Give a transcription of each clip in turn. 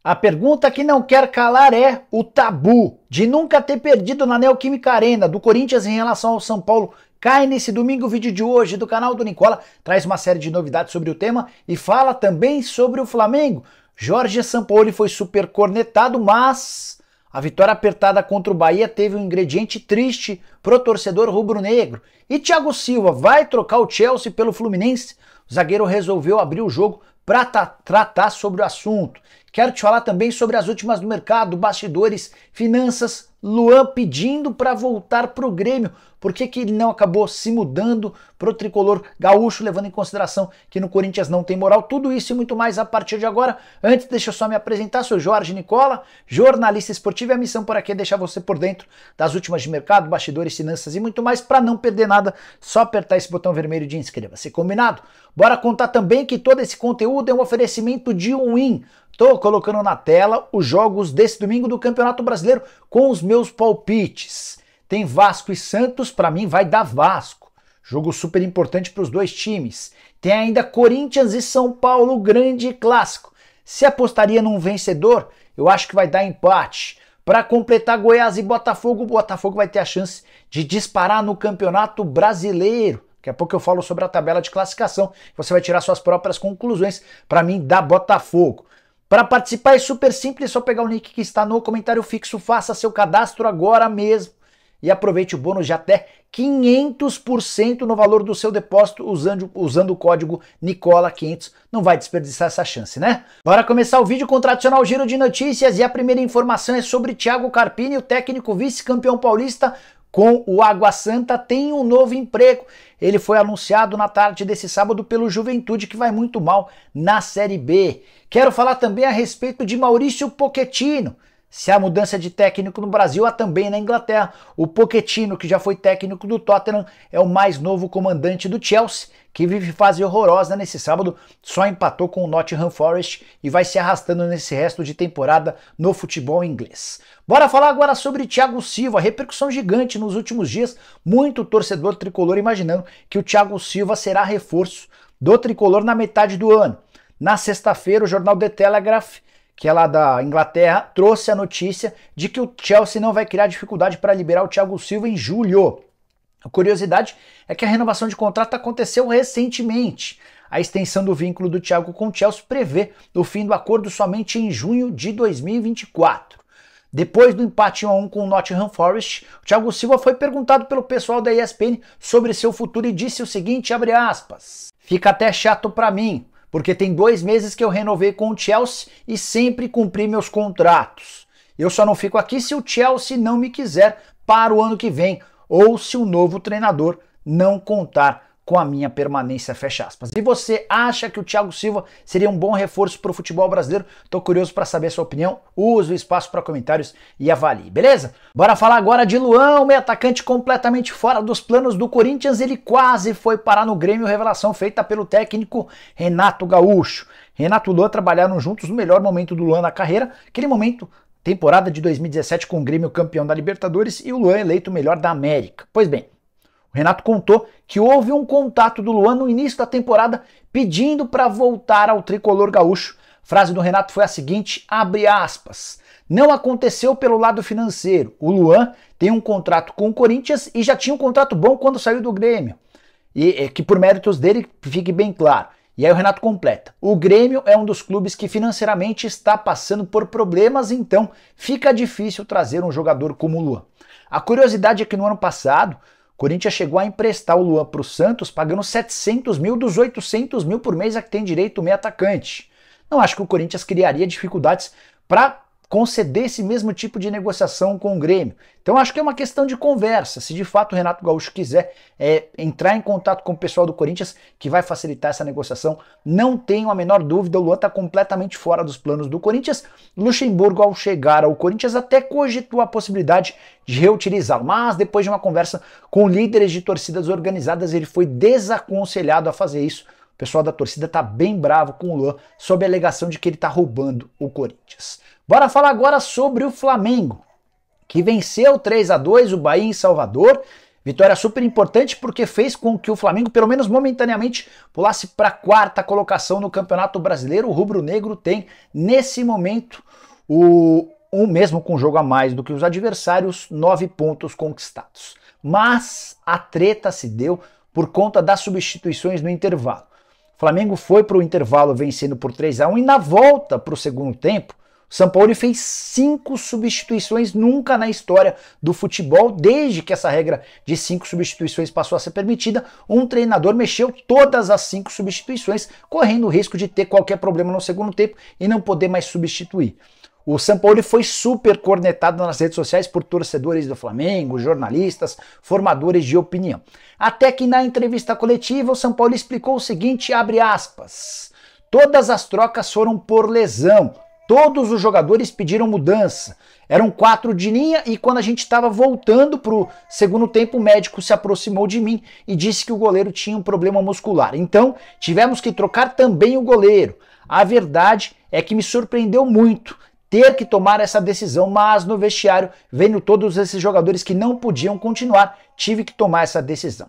A pergunta que não quer calar é o tabu de nunca ter perdido na Neoquímica Arena do Corinthians em relação ao São Paulo. Cai nesse domingo. O vídeo de hoje do canal do Nicola traz uma série de novidades sobre o tema e fala também sobre o Flamengo. Jorge Sampaoli foi super cornetado, mas a vitória apertada contra o Bahia teve um ingrediente triste pro torcedor rubro-negro. E Thiago Silva vai trocar o Chelsea pelo Fluminense? O zagueiro resolveu abrir o jogo para tratar sobre o assunto. Quero te falar também sobre as últimas do mercado, bastidores, finanças, Luan pedindo para voltar para o Grêmio. Por que ele não acabou se mudando para o tricolor gaúcho, levando em consideração que no Corinthians não tem moral? Tudo isso e muito mais a partir de agora. Antes, deixa eu só me apresentar, sou Jorge Nicola, jornalista esportivo, e a missão por aqui é deixar você por dentro das últimas de mercado, bastidores, finanças e muito mais. Para não perder nada, só apertar esse botão vermelho de inscreva-se. Combinado? Bora contar também que todo esse conteúdo é um oferecimento de Win. Tô colocando na tela os jogos desse domingo do Campeonato Brasileiro com os meus palpites. Tem Vasco e Santos, para mim vai dar Vasco. Jogo super importante para os dois times. Tem ainda Corinthians e São Paulo, grande clássico. Se apostaria num vencedor, eu acho que vai dar empate. Para completar Goiás e Botafogo, o Botafogo vai ter a chance de disparar no Campeonato Brasileiro. Daqui a pouco eu falo sobre a tabela de classificação. Você vai tirar suas próprias conclusões. Para mim, dá Botafogo. Para participar é super simples, é só pegar o link que está no comentário fixo, faça seu cadastro agora mesmo e aproveite o bônus de até 500% no valor do seu depósito usando o código Nicola500. Não vai desperdiçar essa chance, né? Bora começar o vídeo com o tradicional giro de notícias e a primeira informação é sobre Thiago Carpini, o técnico vice-campeão paulista com o Água Santa, tem um novo emprego. Ele foi anunciado na tarde desse sábado pelo Juventude, que vai muito mal na Série B. Quero falar também a respeito de Maurício Pochettino. Se há mudança de técnico no Brasil, há também na Inglaterra. O Pochettino, que já foi técnico do Tottenham, é o mais novo comandante do Chelsea, que vive fase horrorosa nesse sábado, só empatou com o Nottingham Forest e vai se arrastando nesse resto de temporada no futebol inglês. Bora falar agora sobre Thiago Silva, repercussão gigante nos últimos dias, muito torcedor tricolor imaginando que o Thiago Silva será reforço do tricolor na metade do ano. Na sexta-feira, o jornal The Telegraph, que é lá da Inglaterra, trouxe a notícia de que o Chelsea não vai criar dificuldade para liberar o Thiago Silva em julho. A curiosidade é que a renovação de contrato aconteceu recentemente. A extensão do vínculo do Thiago com o Chelsea prevê o fim do acordo somente em junho de 2024. Depois do empate 1-1 com o Nottingham Forest, o Thiago Silva foi perguntado pelo pessoal da ESPN sobre seu futuro e disse o seguinte, abre aspas, fica até chato para mim, porque tem 2 meses que eu renovei com o Chelsea e sempre cumpri meus contratos. Eu só não fico aqui se o Chelsea não me quiser para o ano que vem, ou se o novo treinador não contar com a minha permanência, fecha aspas. E você acha que o Thiago Silva seria um bom reforço para o futebol brasileiro? Tô curioso para saber a sua opinião. Use o espaço para comentários e avalie, beleza? Bora falar agora de Luan, o meio atacante completamente fora dos planos do Corinthians. Ele quase foi parar no Grêmio, revelação feita pelo técnico Renato Gaúcho. Renato e Luan trabalharam juntos no melhor momento do Luan na carreira, aquele momento, temporada de 2017 com o Grêmio campeão da Libertadores e o Luan eleito o melhor da América. Pois bem, o Renato contou que houve um contato do Luan no início da temporada pedindo para voltar ao tricolor gaúcho. A frase do Renato foi a seguinte, abre aspas, não aconteceu pelo lado financeiro. O Luan tem um contrato com o Corinthians e já tinha um contrato bom quando saiu do Grêmio. E que por méritos dele fique bem claro. E aí o Renato completa, o Grêmio é um dos clubes que financeiramente está passando por problemas, então fica difícil trazer um jogador como o Luan. A curiosidade é que no ano passado, o Corinthians chegou a emprestar o Luan para o Santos pagando 700 mil dos 800 mil por mês a que tem direito o meio atacante. Não acho que o Corinthians criaria dificuldades para conceder esse mesmo tipo de negociação com o Grêmio. Então acho que é uma questão de conversa. Se de fato o Renato Gaúcho quiser entrar em contato com o pessoal do Corinthians, que vai facilitar essa negociação, não tenho a menor dúvida, o Luan está completamente fora dos planos do Corinthians. Luxemburgo, ao chegar ao Corinthians, até cogitou a possibilidade de reutilizá-lo, mas depois de uma conversa com líderes de torcidas organizadas, ele foi desaconselhado a fazer isso. O pessoal da torcida está bem bravo com o Luan, sob a alegação de que ele está roubando o Corinthians. Bora falar agora sobre o Flamengo, que venceu 3-2 o Bahia em Salvador. Vitória super importante porque fez com que o Flamengo, pelo menos momentaneamente, pulasse para a 4ª colocação no Campeonato Brasileiro. O rubro-negro tem, nesse momento, Mesmo com um jogo a mais do que os adversários, 9 pontos conquistados. Mas a treta se deu por conta das substituições no intervalo. O Flamengo foi para o intervalo vencendo por 3-1 e na volta para o segundo tempo, o Sampaoli fez 5 substituições, nunca na história do futebol, desde que essa regra de 5 substituições passou a ser permitida, um treinador mexeu todas as 5 substituições, correndo o risco de ter qualquer problema no segundo tempo e não poder mais substituir. O Sampaoli foi super cornetado nas redes sociais por torcedores do Flamengo, jornalistas, formadores de opinião. Até que na entrevista coletiva o Sampaoli explicou o seguinte, abre aspas, todas as trocas foram por lesão. Todos os jogadores pediram mudança. Eram 4 de linha e quando a gente estava voltando para o segundo tempo, o médico se aproximou de mim e disse que o goleiro tinha um problema muscular. Então, tivemos que trocar também o goleiro. A verdade é que me surpreendeu muito ter que tomar essa decisão, mas no vestiário, vendo todos esses jogadores que não podiam continuar, tive que tomar essa decisão.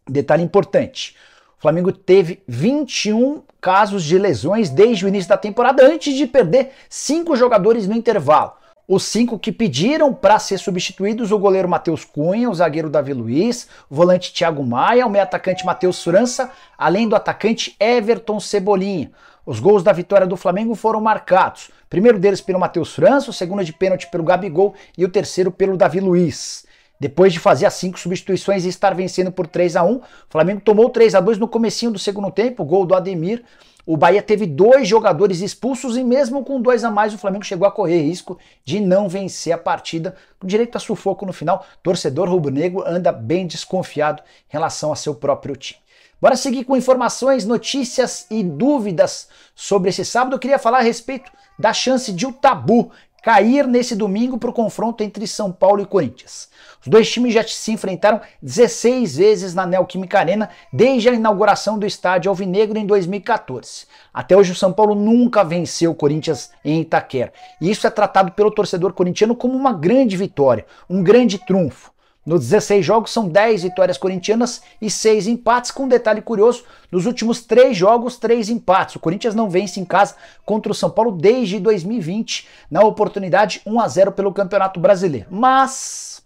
Detalhe importante. O Flamengo teve 21 casos de lesões desde o início da temporada, antes de perder 5 jogadores no intervalo. Os 5 que pediram para ser substituídos, o goleiro Matheus Cunha, o zagueiro Davi Luiz, o volante Thiago Maia, o meio-atacante Matheus França, além do atacante Everton Cebolinha. Os gols da vitória do Flamengo foram marcados. O primeiro deles pelo Matheus França, o segundo de pênalti pelo Gabigol e o terceiro pelo Davi Luiz. Depois de fazer as 5 substituições e estar vencendo por 3-1, o Flamengo tomou 3-2 no comecinho do segundo tempo, gol do Ademir. O Bahia teve 2 jogadores expulsos e mesmo com 2 a mais o Flamengo chegou a correr risco de não vencer a partida, com direito a sufoco no final. Torcedor rubro-negro anda bem desconfiado em relação a seu próprio time. Bora seguir com informações, notícias e dúvidas sobre esse sábado. Eu queria falar a respeito da chance de o Tabu cair nesse domingo para o confronto entre São Paulo e Corinthians. Os dois times já se enfrentaram 16 vezes na Neoquímica Arena desde a inauguração do estádio alvinegro em 2014. Até hoje o São Paulo nunca venceu o Corinthians em Itaquera. E isso é tratado pelo torcedor corintiano como uma grande vitória, um grande trunfo. Nos 16 jogos são 10 vitórias corintianas e 6 empates, com um detalhe curioso, nos últimos 3 jogos, 3 empates. O Corinthians não vence em casa contra o São Paulo desde 2020, na oportunidade 1-0 pelo Campeonato Brasileiro. Mas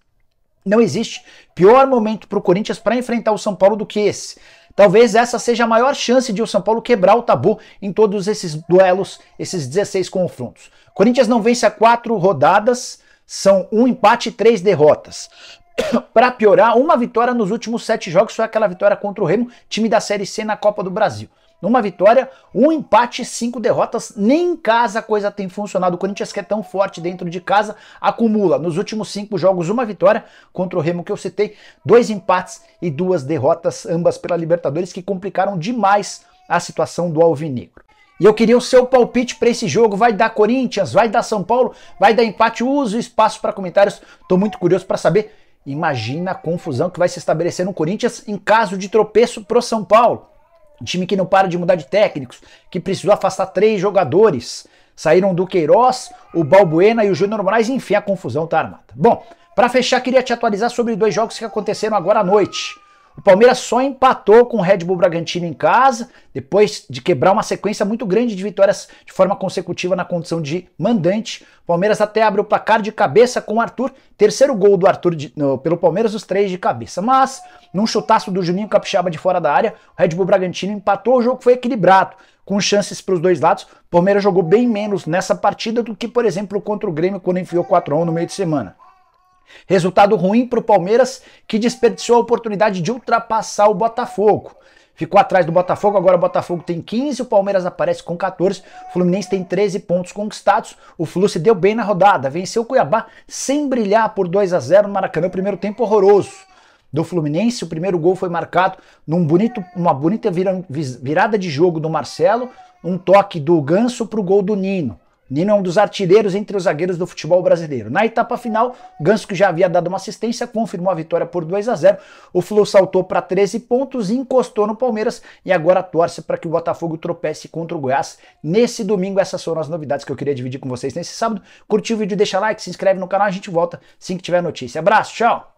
não existe pior momento para o Corinthians para enfrentar o São Paulo do que esse. Talvez essa seja a maior chance de o São Paulo quebrar o tabu em todos esses duelos, esses 16 confrontos. O Corinthians não vence há 4 rodadas, são 1 empate e 3 derrotas. Para piorar, uma vitória nos últimos 7 jogos foi aquela vitória contra o Remo, time da Série C na Copa do Brasil. Numa vitória, 1 empate e 5 derrotas, nem em casa a coisa tem funcionado. O Corinthians, que é tão forte dentro de casa, acumula nos últimos 5 jogos 1 vitória contra o Remo que eu citei, 2 empates e 2 derrotas, ambas pela Libertadores, que complicaram demais a situação do alvinegro. E eu queria o seu palpite para esse jogo. Vai dar Corinthians? Vai dar São Paulo? Vai dar empate? Use o espaço para comentários. Estou muito curioso para saber. Imagina a confusão que vai se estabelecer no Corinthians em caso de tropeço pro São Paulo. Um time que não para de mudar de técnicos, que precisou afastar 3 jogadores. Saíram do Queiroz, o Balbuena e o Júnior Moraes, enfim, a confusão tá armada. Bom, para fechar, queria te atualizar sobre 2 jogos que aconteceram agora à noite. O Palmeiras só empatou com o Red Bull Bragantino em casa, depois de quebrar uma sequência muito grande de vitórias de forma consecutiva na condição de mandante. O Palmeiras até abriu o placar de cabeça com o Arthur, terceiro gol do Arthur pelo Palmeiras, os 3 de cabeça. Mas, num chutaço do Juninho Capixaba de fora da área, o Red Bull Bragantino empatou, o jogo foi equilibrado, com chances para os 2 lados. O Palmeiras jogou bem menos nessa partida do que, por exemplo, contra o Grêmio, quando enfiou 4-1 no meio de semana. Resultado ruim para o Palmeiras, que desperdiçou a oportunidade de ultrapassar o Botafogo. Ficou atrás do Botafogo, agora o Botafogo tem 15, o Palmeiras aparece com 14, o Fluminense tem 13 pontos conquistados, o Flu se deu bem na rodada, venceu o Cuiabá sem brilhar por 2-0 no Maracanã, primeiro tempo horroroso do Fluminense. O primeiro gol foi marcado uma bonita virada de jogo do Marcelo, um toque do Ganso para o gol do Nino. Nino é um dos artilheiros entre os zagueiros do futebol brasileiro. Na etapa final, Ganso, que já havia dado uma assistência, confirmou a vitória por 2-0. O Flu saltou para 13 pontos, encostou no Palmeiras e agora torce para que o Botafogo tropece contra o Goiás nesse domingo. Essas foram as novidades que eu queria dividir com vocês nesse sábado. Curtiu o vídeo, deixa like, se inscreve no canal, a gente volta assim que tiver notícia. Abraço, tchau!